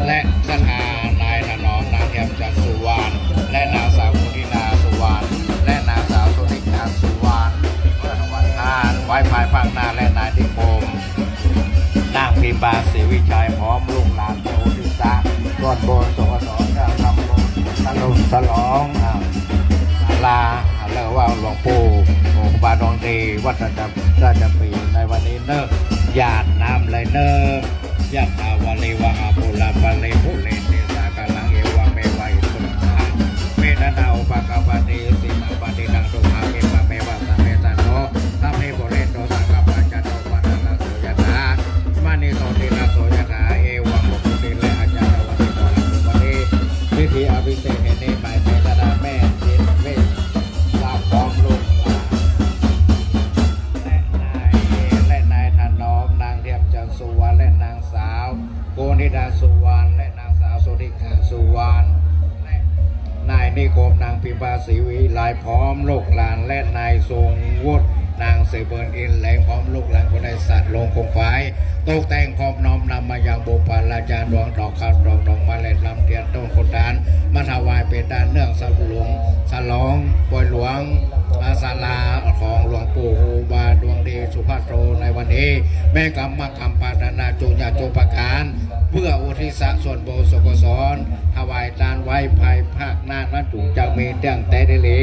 และสถานายถนอมนางเทียมจันทร์สุวรรณและนางสาวกุณินาสุวรรณและนางสาวสุนิกาสุวรรณเพื่อถวายทานไว้ภายภาคหน้าและนายนิคมนางพิมบาศรีวิชัยพร้อมลูกหลานโอติสาส่วนโบนสงฆ์สอนการทำบุญฉลองลาเรียกว่าหลวงปู่องค์บาดองดีวัดราชปีในวันนี้เนอะญาตินำเลยเนอะญาติอาวาลีวังอาภูลาบาลีภูเลเตสากาลังเอวังเมวัยสุนทาเมตนาอุปกาปฏิสิมาปฏิดังตุมาเมปะเมวะสเมตันโนทำให้บริโตสังกัปปัจจโตวัฒนาโสยถามานิโสตินาโสยถาเอวังมุขติและอาจารย์วันติโมหังวันนี้พิธีอภิเษกเหตุใหม่เมตนาแม่จิตเวชลาพร้อมลูกและนายถนอมนางเทียมจันทร์สุวรรณและนางสาวโกนิดาสุวรรณและนางสาวสุริกาสุวรรณและนายนิคมนางพิมพาศรีวิไลพร้อมลูกหลานและนายทรงวุฒินางเสเบิร์นอินแหลงพร้อมลูกหลานคนได้สัตว์ลงคงไฟตกแต่งพร้อมน้อมนำมายังบุปผาจารย์ดวงดอกข้าวดอกมาเล็ดลำเทียนต้นคนดานมาถวายเป็นด้านเนื่องสลุงฉลองปอยหลวงอาศาลาของหลวงปู่ฮูบาดวงดีสุภาโตในวันนี้แม่กรรมคำปาตนาจุญญาโจประการเพื่ออุทิศส่วนบุญสุขสนถวายทานไว้ภายภาคหน้านั้นถูกจะมีเรื่องแต่เดลี